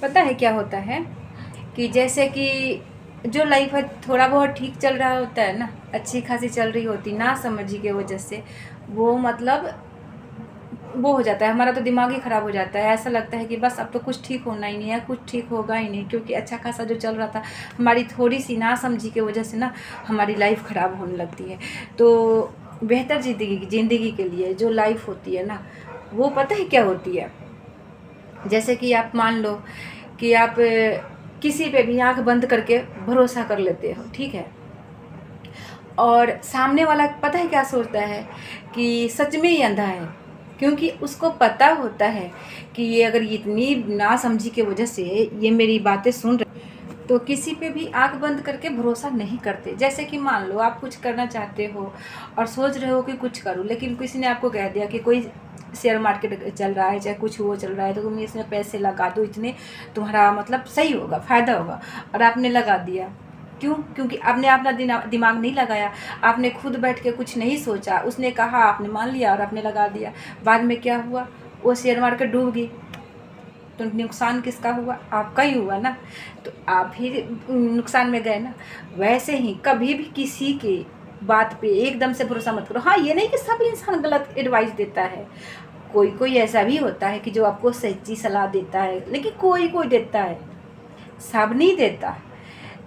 पता है क्या होता है कि जैसे कि जो लाइफ है थोड़ा बहुत ठीक चल रहा होता है ना, अच्छी खासी चल रही होती ना समझी के वजह से वो मतलब वो हो जाता है, हमारा तो दिमाग ही ख़राब हो जाता है। ऐसा लगता है कि बस अब तो कुछ ठीक होना ही नहीं है, कुछ ठीक होगा ही नहीं, क्योंकि अच्छा खासा जो चल रहा था हमारी थोड़ी सी ना समझी की वजह से ना हमारी लाइफ ख़राब होने लगती है। तो बेहतर ज़िंदगी के लिए जो लाइफ होती है ना, वो पता है क्या होती है। जैसे कि आप मान लो कि आप किसी पे भी आंख बंद करके भरोसा कर लेते हो, ठीक है, और सामने वाला पता है क्या सोचता है कि सच में ही अंधा है, क्योंकि उसको पता होता है कि ये अगर इतनी नासमझी की वजह से ये मेरी बातें सुन रहे, तो किसी पे भी आंख बंद करके भरोसा नहीं करते। जैसे कि मान लो आप कुछ करना चाहते हो और सोच रहे हो कि कुछ करूँ, लेकिन किसी ने आपको कह दिया कि कोई शेयर मार्केट चल रहा है, चाहे कुछ वो चल रहा है, तो तुम इसमें पैसे लगा दो, इतने तुम्हारा मतलब सही होगा, फ़ायदा होगा, और आपने लगा दिया। क्यों? क्योंकि आपने अपना दिमाग नहीं लगाया, आपने खुद बैठ के कुछ नहीं सोचा, उसने कहा आपने मान लिया और आपने लगा दिया। बाद में क्या हुआ? वो शेयर मार्केट डूब गई, तो नुकसान किसका हुआ? आपका ही हुआ ना। तो आप ही नुकसान में गए ना। वैसे ही कभी भी किसी की बात पे एकदम से भरोसा मत करो। हाँ, ये नहीं कि सब इंसान गलत एडवाइस देता है, कोई कोई ऐसा भी होता है कि जो आपको सच्ची सलाह देता है, लेकिन कोई कोई देता है, सब नहीं देता।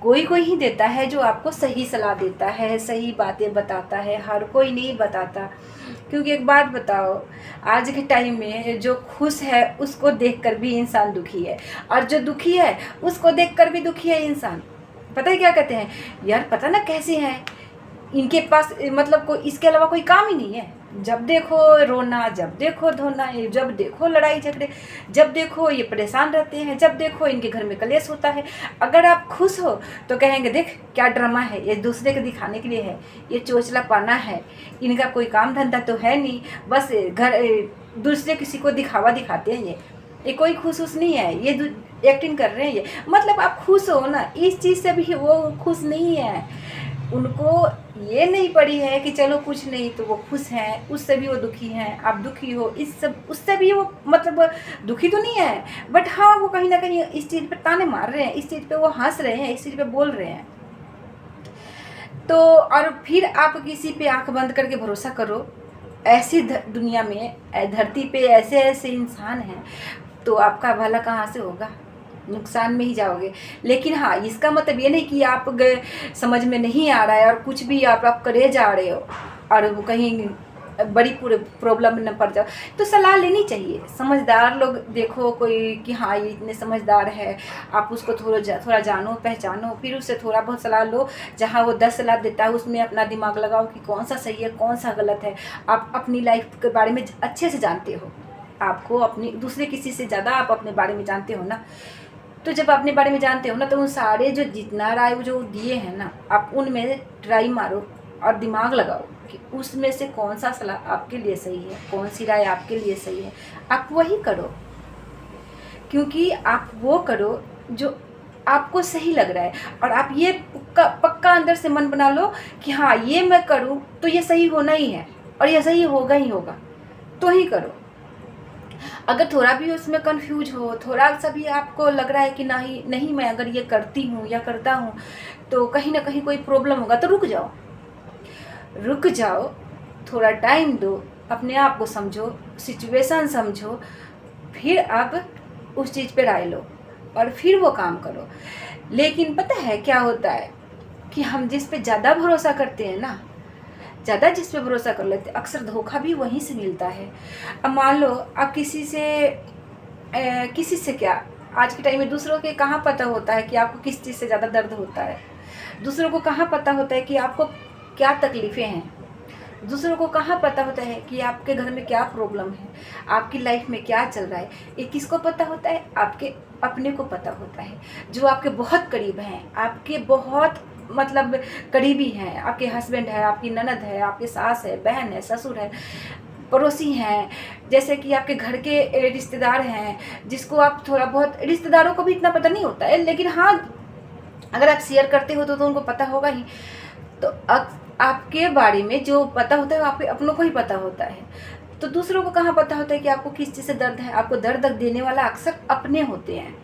कोई कोई ही देता है जो आपको सही सलाह देता है, सही बातें बताता है, हर कोई नहीं बताता। क्योंकि एक बात बताओ, आज के टाइम में जो खुश है उसको देखकर भी इंसान दुखी है, और जो दुखी है उसको देखकर भी दुखी है इंसान। पता है क्या कहते हैं, यार पता ना कैसे हैं, इनके पास मतलब कोई इसके अलावा कोई काम ही नहीं है। जब देखो रोना, जब देखो धोना, जब देखो लड़ाई झगड़े, जब देखो ये परेशान रहते हैं, जब देखो इनके घर में कलेश होता है। अगर आप खुश हो तो कहेंगे देख क्या ड्रामा है, ये दूसरे को दिखाने के लिए है, ये चोचला पाना है, इनका कोई काम धंधा तो है नहीं, बस घर दूसरे किसी को दिखावा दिखाते हैं। ये कोई खुश उस नहीं है, ये एक्टिंग कर रहे हैं। ये मतलब आप खुश हो ना, इस चीज़ से भी वो खुश नहीं है। उनको ये नहीं पड़ी है कि चलो कुछ नहीं तो वो खुश हैं, उससे भी वो दुखी हैं। आप दुखी हो इस सब, उससे भी वो मतलब दुखी तो नहीं है, बट हाँ वो कहीं ना कहीं इस चीज़ पे ताने मार रहे हैं, इस चीज़ पे वो हंस रहे हैं, इस चीज़ पे बोल रहे हैं। तो और फिर आप किसी पे आंख बंद करके भरोसा करो। ऐसी दुनिया में, धरती पे ऐसे ऐसे इंसान हैं, तो आपका भला कहाँ से होगा? नुकसान में ही जाओगे। लेकिन हाँ, इसका मतलब ये नहीं कि आप समझ में नहीं आ रहा है और कुछ भी आप करे जा रहे हो और वो कहीं बड़ी पूरे प्रॉब्लम में न पड़ जाओ। तो सलाह लेनी चाहिए समझदार लोग। देखो कोई कि हाँ ये इतने समझदार है, आप उसको थोड़ा जानो पहचानो, फिर उससे थोड़ा बहुत सलाह लो। जहाँ वो 10 सलाह देता है उसमें अपना दिमाग लगाओ कि कौन सा सही है कौन सा गलत है। आप अपनी लाइफ के बारे में अच्छे से जानते हो, आपको अपनी दूसरे किसी से ज़्यादा आप अपने बारे में जानते हो ना। तो जब अपने बारे में जानते हो ना, तो उन सारे जो जितना राय जो दिए हैं ना, आप उनमें ट्राई मारो और दिमाग लगाओ कि उसमें से कौन सा सलाह आपके लिए सही है, कौन सी राय आपके लिए सही है, आप वही करो। क्योंकि आप वो करो जो आपको सही लग रहा है, और आप ये पक्का अंदर से मन बना लो कि हाँ ये मैं करूँ तो ये सही होना ही है और ये सही होगा ही होगा, तो ही करो। अगर थोड़ा भी उसमें कंफ्यूज हो, थोड़ा सा भी आपको लग रहा है कि नहीं नहीं मैं अगर ये करती हूँ या करता हूँ तो कहीं ना कहीं कोई प्रॉब्लम होगा, तो रुक जाओ, रुक जाओ, थोड़ा टाइम दो, अपने आप को समझो, सिचुएशन समझो, फिर आप उस चीज़ पे राय लो और फिर वो काम करो। लेकिन पता है क्या होता है कि हम जिस पे ज़्यादा भरोसा करते हैं ना, ज़्यादा जिस पे भरोसा कर लेते हैं, अक्सर धोखा भी वहीं से मिलता है। अब मान लो आप किसी से क्या, आज के टाइम में दूसरों के कहाँ पता होता है कि आपको किस चीज़ से ज़्यादा दर्द होता है। दूसरों को कहाँ पता होता है कि आपको क्या तकलीफ़ें हैं। दूसरों को कहाँ पता होता है कि आपके घर में क्या प्रॉब्लम है, आपकी लाइफ में क्या चल रहा है। ये किसको पता होता है? आपके अपने को पता होता है, जो आपके बहुत करीब हैं, आपके बहुत मतलब करीबी हैं। आपके हस्बैंड है, आपकी ननद है, आपके सास है, बहन है, ससुर है, पड़ोसी हैं, जैसे कि आपके घर के रिश्तेदार हैं, जिसको आप थोड़ा बहुत, रिश्तेदारों को भी इतना पता नहीं होता है, लेकिन हाँ अगर आप शेयर करते हो तो उनको पता होगा ही। तो आपके बारे में जो पता होता है वो आपके अपनों को ही पता होता है। तो दूसरों को कहाँ पता होता है कि आपको किस चीज़ से दर्द है। आपको दर्द देने वाला अक्सर अपने होते हैं।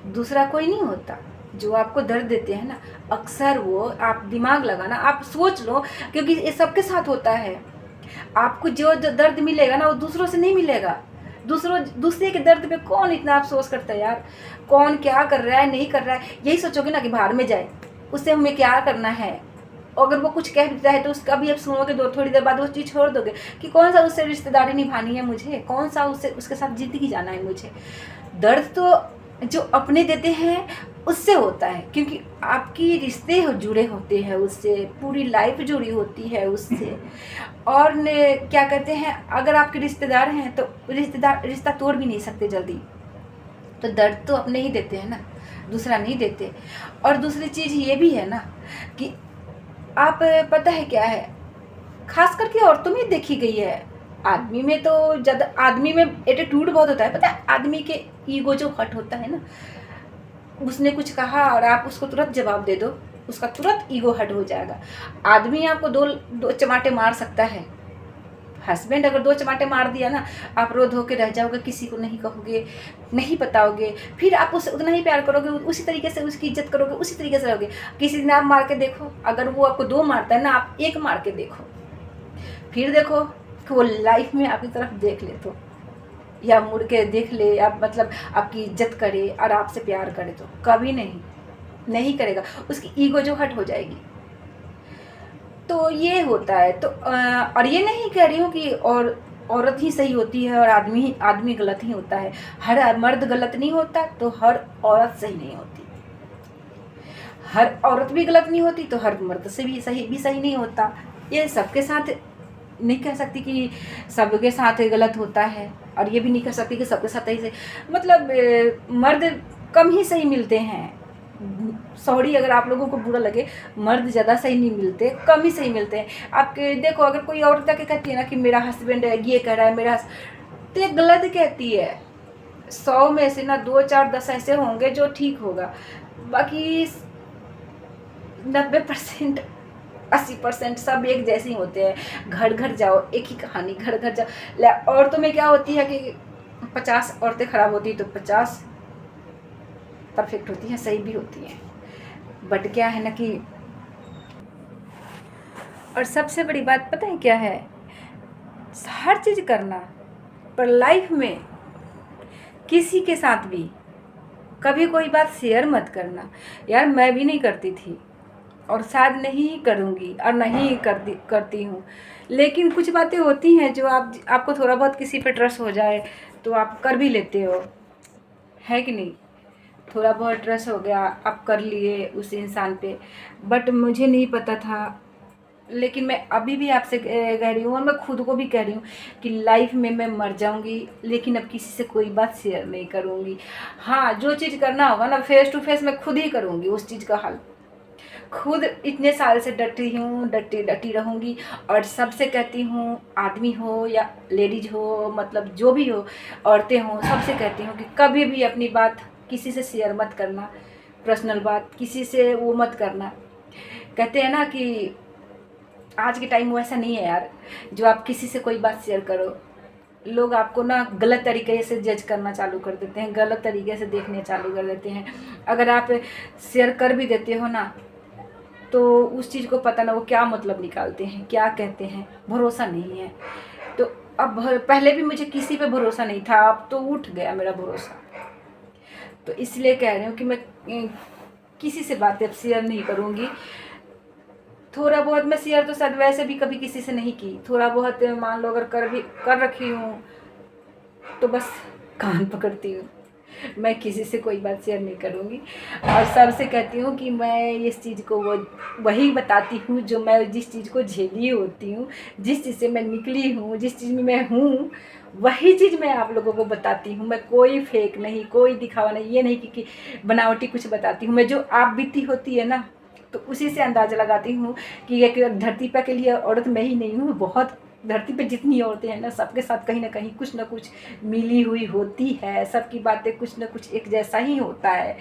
दूसरा कोई नहीं होता। जो आपको दर्द देते हैं ना, अक्सर वो, आप दिमाग लगाना, आप सोच लो, क्योंकि ये सबके साथ होता है। आपको जो दर्द मिलेगा ना वो दूसरों से नहीं मिलेगा। दूसरे के दर्द पे कौन इतना अफसोस करता है यार। कौन क्या कर रहा है नहीं कर रहा है, यही सोचोगे ना कि बाहर में जाए, उससे हमें क्या करना है। अगर वो कुछ कह देता है तो उसका भी अब सुनोगे, दो थोड़ी देर बाद वो चीज़ छोड़ दोगे कि कौन सा उससे रिश्तेदारी निभानी है मुझे, कौन सा उससे उसके साथ ज़िंदगी जाना है मुझे। दर्द तो जो अपने देते हैं उससे होता है, क्योंकि आपकी रिश्ते जुड़े होते हैं उससे, पूरी लाइफ जुड़ी होती है उससे। और क्या कहते हैं, अगर आपके रिश्तेदार हैं तो रिश्ता तोड़ भी नहीं सकते जल्दी। तो दर्द तो अपने ही देते हैं ना, दूसरा नहीं देते। और दूसरी चीज़ ये भी है ना कि आप, पता है क्या है, खास करके औरतों में देखी गई है। आदमी में तो ज़्यादा, आदमी में एटीट्यूड बहुत होता है, पता है, आदमी के ईगो जो हट होता है ना, उसने कुछ कहा और आप उसको तुरंत जवाब दे दो, उसका तुरंत ईगो हट हो जाएगा। आदमी आपको दो चमाटे मार सकता है। हस्बैंड अगर दो चमाटे मार दिया ना, आप रो धो के रह जाओगे, किसी को नहीं कहोगे, नहीं बताओगे, फिर आप उससे उतना ही प्यार करोगे, उसी तरीके से उसकी इज्जत करोगे, उसी तरीके से रहोगे। किसी दिन आप मार के देखो, अगर वो आपको दो मारता है ना, आप एक मार के देखो, फिर देखो कि वो लाइफ में आपकी तरफ देख ले तो, या मुड़ के देख ले, या मतलब आपकी इज्जत करे और आपसे प्यार करे, तो कभी नहीं करेगा। उसकी ईगो जो हट हो जाएगी। तो ये होता है। तो और ये नहीं कह रही हूँ कि और औरत ही सही होती है और आदमी गलत ही होता है। हर मर्द गलत नहीं होता तो हर औरत सही नहीं होती। हर औरत भी गलत नहीं होती तो हर मर्द से भी सही नहीं होता। ये सबके साथ नहीं कह सकती कि सबके साथ गलत होता है, और ये भी नहीं कह सकती कि सबके साथ सही से, मतलब मर्द कम ही सही मिलते हैं। सॉरी अगर आप लोगों को बुरा लगे, मर्द ज़्यादा सही नहीं मिलते, कम ही सही मिलते हैं। आपके देखो, अगर कोई औरत जाके कहती है ना कि मेरा हस्बैंड ये कह रहा है, तो ये गलत कहती है। 100 में से ना 2 4 10 ऐसे होंगे जो ठीक होगा, बाकी 90% 80% सब एक जैसे ही होते हैं। घर घर जाओ, एक ही कहानी, घर घर जाओ। औरतों में क्या होती है कि 50 औरतें खराब होती तो 50 परफेक्ट होती हैं, सही भी होती हैं। बट क्या है ना कि, और सबसे बड़ी बात पता है क्या है, हर चीज़ करना, पर लाइफ में किसी के साथ भी कभी कोई बात शेयर मत करना। यार मैं भी नहीं करती थी और शायद नहीं करूँगी और नहीं करती हूँ, लेकिन कुछ बातें होती हैं जो आपको थोड़ा बहुत किसी पे ट्रस्ट हो जाए तो आप कर भी लेते हो, है कि नहीं। थोड़ा बहुत ट्रस्ट हो गया, आप कर लिए उस इंसान पे। बट मुझे नहीं पता था, लेकिन मैं अभी भी आपसे कह रही हूँ और मैं खुद को भी कह रही हूँ कि लाइफ में मैं मर जाऊँगी लेकिन अब किसी से कोई बात शेयर नहीं करूँगी। हाँ, जो चीज़ करना होगा ना फेस टू फेस मैं खुद ही करूँगी, उस चीज़ का हल खुद। इतने साल से डटी हूँ, डटी रहूँगी। और सबसे कहती हूँ, आदमी हो या लेडीज हो, मतलब जो भी हो, औरतें हों, सबसे कहती हूँ कि कभी भी अपनी बात किसी से शेयर मत करना, पर्सनल बात किसी से वो मत करना। कहते हैं ना कि आज के टाइम वैसा नहीं है यार, जो आप किसी से कोई बात शेयर करो, लोग आपको ना गलत तरीके से जज करना चालू कर देते हैं, गलत तरीके से देखने चालू कर देते हैं। अगर आप शेयर कर भी देते हो ना, तो उस चीज़ को पता ना वो क्या मतलब निकालते हैं, क्या कहते हैं, भरोसा नहीं है। तो अब पहले भी मुझे किसी पे भरोसा नहीं था, अब तो उठ गया मेरा भरोसा। तो इसलिए कह रही हूँ कि मैं किसी से बातें अब शेयर नहीं करूँगी। थोड़ा बहुत मैं शेयर तो शायद वैसे भी कभी किसी से नहीं की, थोड़ा बहुत मान लो अगर कर रखी हूँ तो बस कान पकड़ती हूँ। मैं किसी से कोई बात शेयर नहीं करूँगी और सबसे कहती हूँ कि मैं इस चीज़ को वही बताती हूँ जो मैं जिस चीज़ को झेली होती हूँ, जिस चीज़ से मैं निकली हूँ, जिस चीज़ में मैं हूँ, वही चीज़ मैं आप लोगों को बताती हूँ। मैं कोई फेक नहीं, कोई दिखावा नहीं, ये नहीं कि बनावटी कुछ बताती हूँ। मैं जो आप बीती होती है ना, तो उसी से अंदाज़ा लगाती हूँ कि एक धरती पर के लिए औरत मैं ही नहीं हूँ, बहुत धरती पे जितनी औरतें हैं ना, सबके साथ कहीं ना कहीं कुछ ना कुछ मिली हुई होती है, सबकी बातें कुछ ना कुछ एक जैसा ही होता है।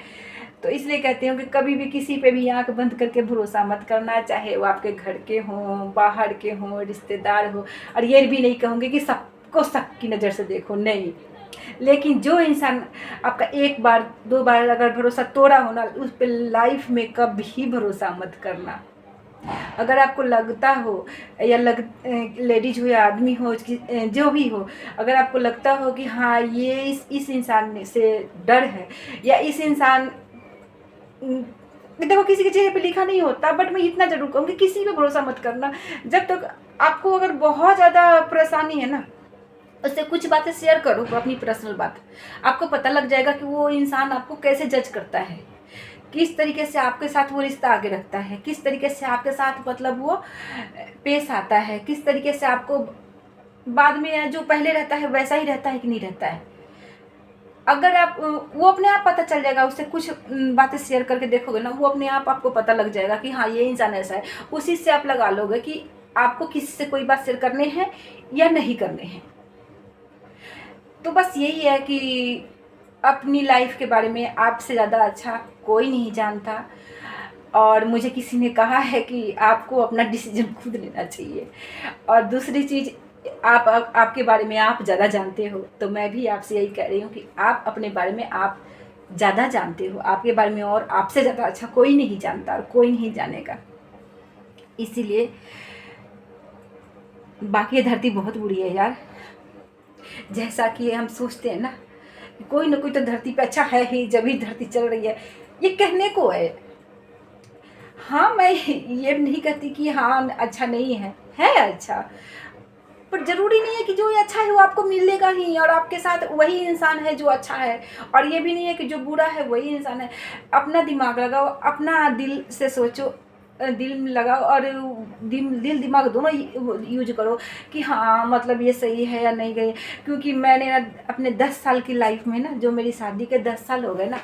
तो इसलिए कहती हूँ कि कभी भी किसी पे भी आंख बंद करके भरोसा मत करना, चाहे वो आपके घर के हों, बाहर के हों, रिश्तेदार हो। और ये भी नहीं कहूँगी कि सबको शक की नज़र से देखो, नहीं, लेकिन जो इंसान आपका एक बार दो बार अगर भरोसा तोड़ा हो ना, उस पर लाइफ में कभी भरोसा मत करना। अगर आपको लगता हो या लेडीज हो या आदमी हो जो भी हो, अगर आपको लगता हो कि हाँ ये इस इंसान से डर है, या इस इंसान, देखो किसी के चेहरे पे लिखा नहीं होता, बट मैं इतना जरूर कहूँगी किसी पे भरोसा मत करना। जब तक आपको अगर बहुत ज़्यादा परेशानी है ना, उससे कुछ बातें शेयर करो, अपनी पर्सनल बात। आपको पता लग जाएगा कि वो इंसान आपको कैसे जज करता है, किस तरीके से आपके साथ वो रिश्ता आगे रखता है, किस तरीके से आपके साथ मतलब वो पेश आता है, किस तरीके से आपको बाद में जो पहले रहता है वैसा ही रहता है कि नहीं रहता है। अगर आप वो अपने आप पता चल जाएगा, उससे कुछ बातें शेयर करके देखोगे ना, वो अपने आप आपको पता लग जाएगा कि हाँ ये इंसान ऐसा है। उसी से आप लगा लोगे कि आपको किसी से कोई बात शेयर करने हैं या नहीं करने हैं। तो बस यही है कि अपनी लाइफ के बारे में आपसे ज़्यादा अच्छा कोई नहीं जानता, और मुझे किसी ने कहा है कि आपको अपना डिसीजन खुद लेना चाहिए। और दूसरी चीज़, आपके बारे में आप ज़्यादा जानते हो, तो मैं भी आपसे यही कह रही हूँ कि आप अपने बारे में आप ज़्यादा जानते हो, आपके बारे में और आपसे ज़्यादा अच्छा कोई नहीं जानता और कोई नहीं जानेगा। इसीलिए बाकी ये धरती बहुत बुरी है यार, जैसा कि हम सोचते हैं ना, कोई ना कोई तो धरती पे अच्छा है ही, जब ही धरती चल रही है, ये कहने को है। हाँ, मैं ये नहीं कहती कि हाँ अच्छा नहीं है अच्छा, पर ज़रूरी नहीं है कि जो अच्छा है वो आपको मिलेगा ही, और आपके साथ वही इंसान है जो अच्छा है, और ये भी नहीं है कि जो बुरा है वही इंसान है। अपना दिमाग लगाओ, अपना दिल से सोचो, दिल में लगाओ, और दिल दिमाग दोनों यूज करो कि हाँ मतलब ये सही है या नहीं गए। क्योंकि मैंने ना अपने 10 साल की लाइफ में ना, जो मेरी शादी के 10 साल हो गए ना,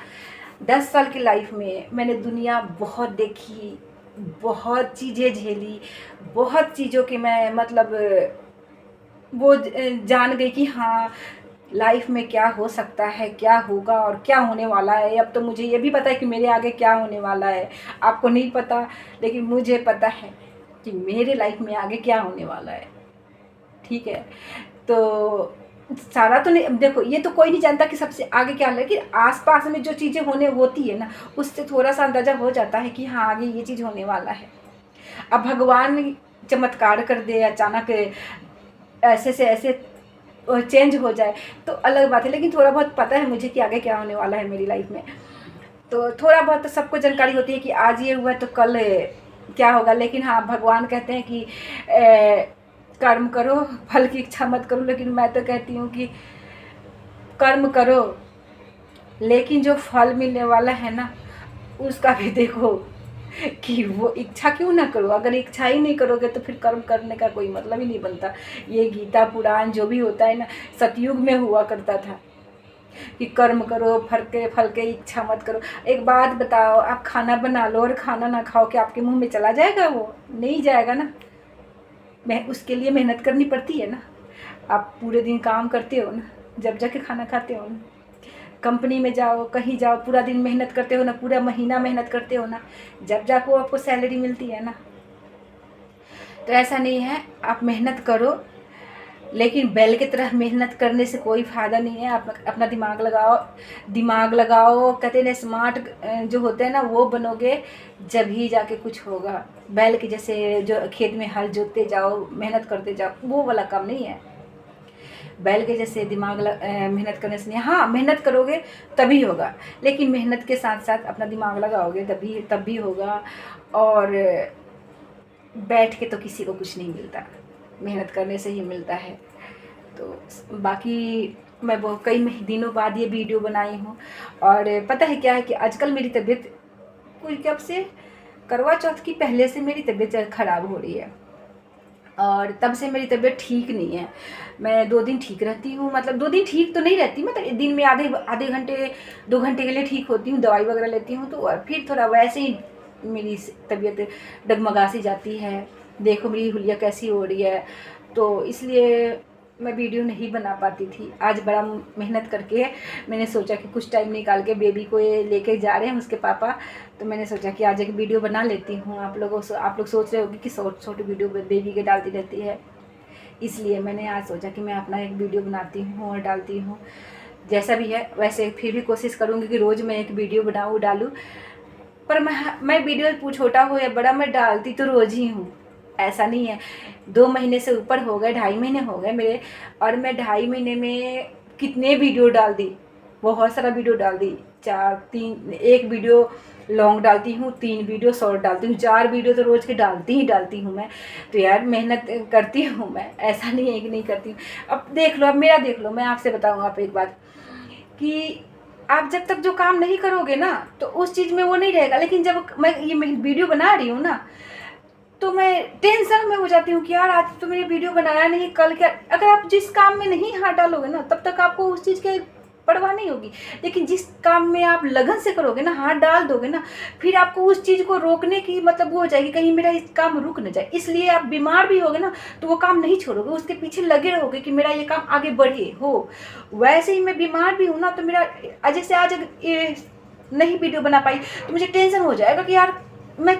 10 साल की लाइफ में मैंने दुनिया बहुत देखी, बहुत चीज़ें झेली, बहुत चीज़ों की मैं मतलब वो जान गई कि हाँ लाइफ में क्या हो सकता है, क्या होगा और क्या होने वाला है। अब तो मुझे ये भी पता है कि मेरे आगे क्या होने वाला है। आपको नहीं पता, लेकिन मुझे पता है कि मेरे लाइफ में आगे क्या होने वाला है। ठीक है, तो सारा तो नहीं, देखो ये तो कोई नहीं जानता कि सबसे आगे क्या है, लेकिन आसपास में जो चीज़ें होने होती है ना, उससे थोड़ा सा अंदाज़ा हो जाता है कि हाँ आगे ये चीज़ होने वाला है। अब भगवान चमत्कार कर दे, अचानक ऐसे से ऐसे चेंज हो जाए तो अलग बात है, लेकिन थोड़ा बहुत पता है मुझे कि आगे क्या होने वाला है मेरी लाइफ में। तो थोड़ा बहुत तो सबको जानकारी होती है कि आज ये हुआ तो कल क्या होगा। लेकिन हाँ, भगवान कहते हैं कि कर्म करो, फल की इच्छा मत करो। लेकिन मैं तो कहती हूँ कि कर्म करो, लेकिन जो फल मिलने वाला है ना, उसका भी देखो कि वो इच्छा क्यों ना करो। अगर इच्छा ही नहीं करोगे तो फिर कर्म करने का कोई मतलब ही नहीं बनता। ये गीता पुराण जो भी होता है ना, सतयुग में हुआ करता था कि कर्म करो, फल के इच्छा मत करो। एक बात बताओ, आप खाना बना लो और खाना ना खाओ, कि आपके मुंह में चला जाएगा? वो नहीं जाएगा ना। उसके लिए मेहनत करनी पड़ती है ना। आप पूरे दिन काम करते हो ना, जब जाके खाना खाते हो ना। कंपनी में जाओ, कहीं जाओ, पूरा दिन मेहनत करते हो ना, पूरा महीना मेहनत करते हो ना, जब जाके आपको सैलरी मिलती है ना। तो ऐसा नहीं है, आप मेहनत करो, लेकिन बैल की तरह मेहनत करने से कोई फ़ायदा नहीं है। आप अपना दिमाग लगाओ, दिमाग लगाओ, कहते हैं स्मार्ट जो होते हैं ना वो बनोगे, जब ही जाके कुछ होगा। बैल के जैसे जो खेत में हल जोतते जाओ, मेहनत करते जाओ, वो वाला काम नहीं है। बैल के जैसे मेहनत करने से नहीं। हाँ, मेहनत करोगे तभी होगा, लेकिन मेहनत के साथ साथ अपना दिमाग लगाओगे तब भी होगा। और बैठ के तो किसी को कुछ नहीं मिलता, मेहनत करने से ही मिलता है। तो बाकी मैं वो कई दिनों बाद ये वीडियो बनाई हूँ। और पता है क्या है कि आजकल मेरी तबीयत कोई कब से, करवा चौथ की पहले से मेरी तबीयत ख़राब हो रही है, और तब से मेरी तबीयत ठीक नहीं है। मैं 2 दिन ठीक रहती हूँ, मतलब 2 दिन ठीक तो नहीं रहती, मतलब दिन में आधे घंटे 2 घंटे के लिए ठीक होती हूँ, दवाई वगैरह लेती हूँ, तो फिर थोड़ा वैसे ही मेरी तबीयत डगमगा सी जाती है। देखो मेरी हुलिया कैसी हो रही है। तो इसलिए मैं वीडियो नहीं बना पाती थी। आज बड़ा मेहनत करके मैंने सोचा कि कुछ टाइम निकाल के, बेबी को ये लेके जा रहे हैं उसके पापा, तो मैंने सोचा कि आज एक वीडियो बना लेती हूँ। आप लोग सोच रहे होगी कि छोटी वीडियो बेबी के डालती रहती है, इसलिए मैंने आज सोचा कि मैं अपना एक वीडियो बनाती हूँ और डालती हूँ। जैसा भी है वैसे फिर भी कोशिश करूँगी कि रोज़ मैं एक वीडियो बनाऊँ, डालूँ। पर मैं वीडियो छोटा हो या बड़ा मैं डालती तो रोज़ ही हूँ, ऐसा नहीं है। 2 महीने से ऊपर हो गए, 2.5 महीने हो गए मेरे, और मैं 2.5 महीने में कितने वीडियो डाल दी, बहुत सारा वीडियो डाल दी। 1 वीडियो लॉन्ग डालती हूँ, 3 वीडियो शॉर्ट डालती हूँ, 4 वीडियो तो रोज़ के डालती ही डालती हूँ मैं। तो यार मेहनत करती हूँ मैं, ऐसा नहीं है कि नहीं करती हूँ। अब देख लो, अब मेरा देख लो, मैं आपसे बताऊँ आप एक बात कि आप जब तक जो काम नहीं करोगे ना तो उस चीज़ में वो नहीं रहेगा। लेकिन जब मैं ये वीडियो बना रही हूँ ना, तो मैं टेंशन में हो जाती हूँ कि यार आज तो मैंने वीडियो बनाया नहीं, कल क्या। अगर आप जिस काम में नहीं हाथ डालोगे ना तब तक आपको उस चीज़ की परवाह नहीं होगी। लेकिन जिस काम में आप लगन से करोगे ना, हाथ डाल दोगे ना, फिर आपको उस चीज़ को रोकने की मतलब वो हो जाएगी, कहीं मेरा इस काम रुक न जाए। इसलिए आप बीमार भी होगे ना तो वो काम नहीं छोड़ोगे, उसके पीछे लगे रहोगे कि मेरा ये काम आगे बढ़े हो। वैसे ही मैं बीमार भी हूँ ना, तो मेरा जैसे आज ये नहीं वीडियो बना पाई तो मुझे टेंशन हो जाएगा कि यार मैं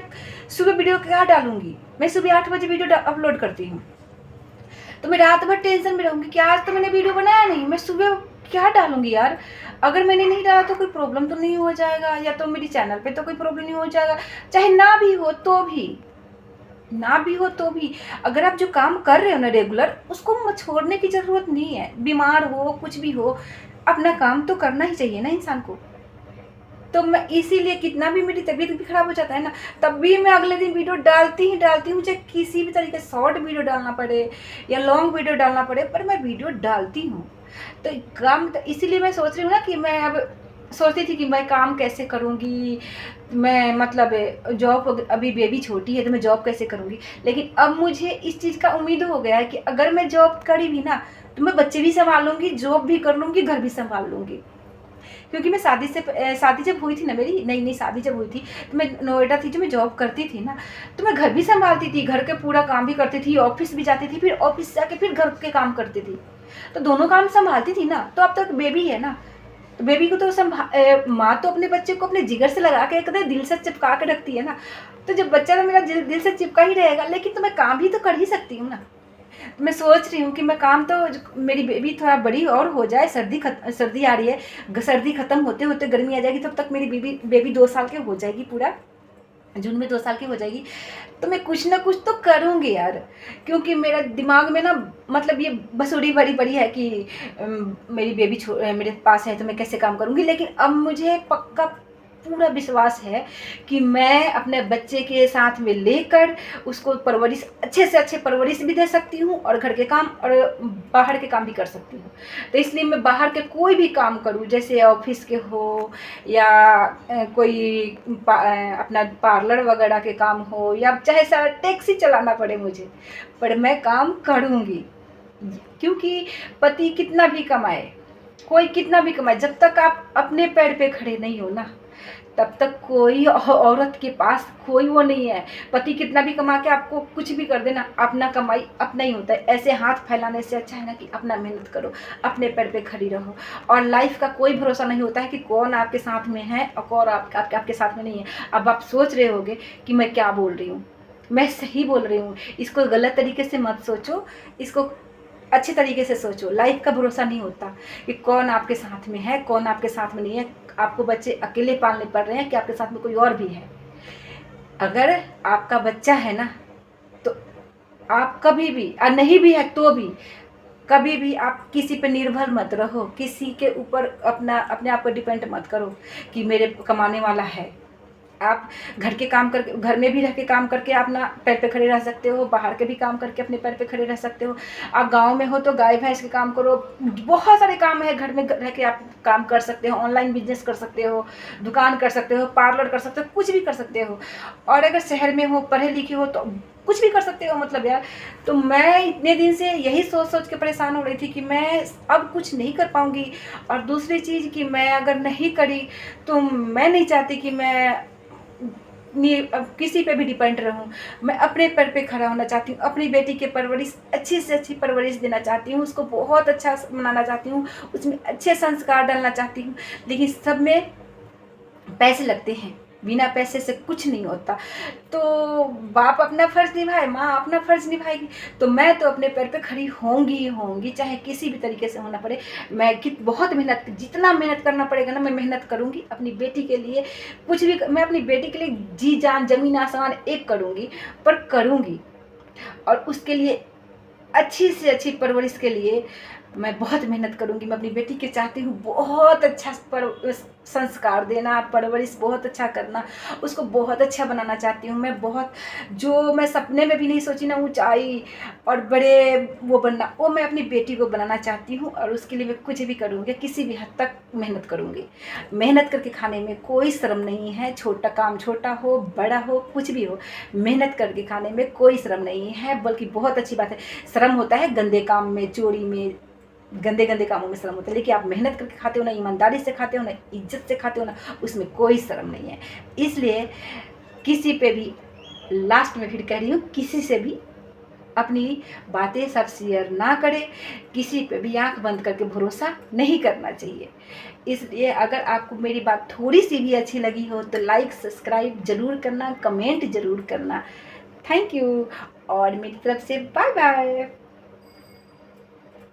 सुबह वीडियो क्या डालूंगी। मैं सुबह 8 बजे वीडियो अपलोड करती हूँ, तो मैं रात भर टेंशन में रहूँगी कि आज तो मैंने वीडियो बनाया नहीं, मैं सुबह क्या डालूंगी यार। अगर मैंने नहीं डाला तो कोई प्रॉब्लम तो नहीं हो जाएगा, या तो मेरी चैनल पे तो कोई प्रॉब्लम नहीं हो जाएगा। चाहे ना भी हो तो भी अगर आप जो काम कर रहे हो ना रेगुलर, उसको छोड़ने की ज़रूरत नहीं है। बीमार हो, कुछ भी हो, अपना काम तो करना ही चाहिए ना इंसान को। तो मैं इसीलिए कितना भी मेरी तबीयत भी खराब हो जाता है ना, तब भी मैं अगले दिन वीडियो डालती ही डालती हूँ। चाहे किसी भी तरीके से शॉर्ट वीडियो डालना पड़े या लॉन्ग वीडियो डालना पड़े, पर मैं वीडियो डालती हूँ। तो काम तो इसीलिए मैं सोच रही हूँ ना कि मैं अब सोचती थी कि मैं काम कैसे करूँगी, मैं मतलब जॉब, अभी बेबी छोटी है तो मैं जॉब कैसे करूँगी। लेकिन अब मुझे इस चीज़ का उम्मीद हो गया है कि अगर मैं जॉब करी भी ना तो मैं बच्चे भी संभाल लूँगी, जॉब भी कर लूँगी, घर भी संभाल लूँगी। क्योंकि मैं शादी जब हुई थी ना, मेरी नई नई शादी जब हुई थी, तो मैं नोएडा थी, जो मैं जॉब करती थी ना, तो मैं घर भी संभालती थी, घर के पूरा काम भी करती थी, ऑफिस भी जाती थी, फिर ऑफिस से आके फिर घर के काम करती थी, तो दोनों काम संभालती थी ना। तो अब तक बेबी है ना, तो बेबी को तो माँ तो अपने बच्चे को अपने जिगर से लगा के एकदम दिल से चिपका के रखती है ना। तो जब बच्चा तो मेरा दिल से चिपका ही रहेगा, लेकिन तो मैं काम भी तो कर ही सकती हूँ ना। मैं सोच रही हूँ कि मैं काम तो, मेरी बेबी थोड़ा बड़ी और हो जाए, सर्दी आ रही है, सर्दी खत्म होते होते गर्मी आ जाएगी, तब तक मेरी बेबी 2 साल की हो जाएगी, पूरा जून में 2 साल की हो जाएगी। तो मैं कुछ ना कुछ तो करूँगी यार, क्योंकि मेरा दिमाग में ना मतलब ये बसूड़ी बड़ी है कि मेरी बेबी मेरे पास है तो मैं कैसे काम करूँगी। लेकिन अब मुझे पक्का पूरा विश्वास है कि मैं अपने बच्चे के साथ में लेकर उसको परवरिश, अच्छे से अच्छे परवरिश भी दे सकती हूँ, और घर के काम और बाहर के काम भी कर सकती हूँ। तो इसलिए मैं बाहर के कोई भी काम करूँ, जैसे ऑफिस के हो या कोई अपना पार्लर वगैरह के काम हो, या चाहे सारा टैक्सी चलाना पड़े मुझे, पर मैं काम करूँगी। क्योंकि पति कितना भी कमाए, कोई कितना भी कमाए, जब तक आप अपने पैर पे खड़े नहीं हो ना, तब तक कोई औरत के पास कोई वो नहीं है। पति कितना भी कमा के आपको कुछ भी कर देना, अपना कमाई अपना ही होता है। ऐसे हाथ फैलाने से अच्छा है ना कि अपना मेहनत करो, अपने पैर पे खड़ी रहो। और लाइफ का कोई भरोसा नहीं होता है कि कौन आपके साथ में है और कौन आपके साथ में नहीं है। अब आप सोच रहे होगे कि मैं क्या बोल रही हूँ, मैं सही बोल रही हूँ। इसको गलत तरीके से मत सोचो, इसको अच्छे तरीके से सोचो। लाइफ का भरोसा नहीं होता कि कौन आपके साथ में है, कौन आपके साथ में नहीं है। आपको बच्चे अकेले पालने पड़ रहे हैं कि आपके साथ में कोई और भी है। अगर आपका बच्चा है ना, तो आप कभी भी, और नहीं भी है तो भी, कभी भी आप किसी पे निर्भर मत रहो, किसी के ऊपर अपने आप को डिपेंड मत करो कि मेरे कमाने वाला है। आप घर के काम करके, घर में भी रह के काम करके अपना पैर पे खड़े रह सकते हो, बाहर के भी काम करके अपने पैर पे खड़े रह सकते हो। आप गांव में हो तो गाय भैंस के काम करो, बहुत सारे काम है, घर में रह के आप काम कर सकते हो, ऑनलाइन बिजनेस कर सकते हो, दुकान कर सकते हो, पार्लर कर सकते हो, कुछ भी कर सकते हो। और अगर शहर में हो, पढ़े लिखे हो, तो कुछ भी कर सकते हो मतलब यार। तो मैं इतने दिन से यही सोच के परेशान हो रही थी कि मैं अब कुछ नहीं कर पाऊँगी। और दूसरी चीज़ कि मैं अगर नहीं करी तो मैं नहीं चाहती कि मैं अब किसी पे भी डिपेंड रहूं। मैं अपने पैर पे खड़ा होना चाहती हूँ, अपनी बेटी के परवरिश, अच्छी से अच्छी परवरिश देना चाहती हूँ, उसको बहुत अच्छा बनाना चाहती हूँ, उसमें अच्छे संस्कार डालना चाहती हूँ। लेकिन सब में पैसे लगते हैं। बिना पैसे से कुछ नहीं होता। तो बाप अपना फ़र्ज़ निभाए, माँ अपना फ़र्ज़ निभाएगी, तो मैं तो अपने पैर पे खड़ी होंगी ही होंगी, चाहे किसी भी तरीके से होना पड़े। मैं बहुत मेहनत, जितना मेहनत करना पड़ेगा ना, मैं मेहनत करूँगी अपनी बेटी के लिए। कुछ भी मैं अपनी बेटी के लिए जी जान ज़मीन आसमान एक करूँगी, पर करूँगी। और उसके लिए अच्छी से अच्छी परवरिश के लिए मैं बहुत मेहनत करूँगी। मैं अपनी बेटी के चाहती हूँ बहुत अच्छा संस्कार देना, परवरिश बहुत अच्छा करना, उसको बहुत अच्छा बनाना चाहती हूँ मैं। बहुत, जो मैं सपने में भी नहीं सोची ना ऊँचाई और बड़े वो बनना, वो मैं अपनी बेटी को बनाना चाहती हूँ। और उसके लिए मैं कुछ भी करूँगी, किसी भी हद तक मेहनत करूँगी। मेहनत करके खाने में कोई शर्म नहीं है, छोटा काम छोटा हो, बड़ा हो, कुछ भी हो, मेहनत करके खाने में कोई शर्म नहीं है, बल्कि बहुत अच्छी बात है। शर्म होता है गंदे काम में, चोरी में, गंदे गंदे कामों में शर्म होता है, लेकिन आप मेहनत करके खाते हो ना, ईमानदारी से खाते हो ना, इज्जत से खाते हो ना, उसमें कोई शर्म नहीं है। इसलिए किसी पे भी, लास्ट में फिर कह रही हूँ, किसी से भी अपनी बातें सब शेयर ना करें, किसी पे भी आंख बंद करके भरोसा नहीं करना चाहिए। इसलिए अगर आपको मेरी बात थोड़ी सी भी अच्छी लगी हो तो लाइक सब्सक्राइब ज़रूर करना, कमेंट ज़रूर करना। थैंक यू, और मेरी तरफ से बाय बाय।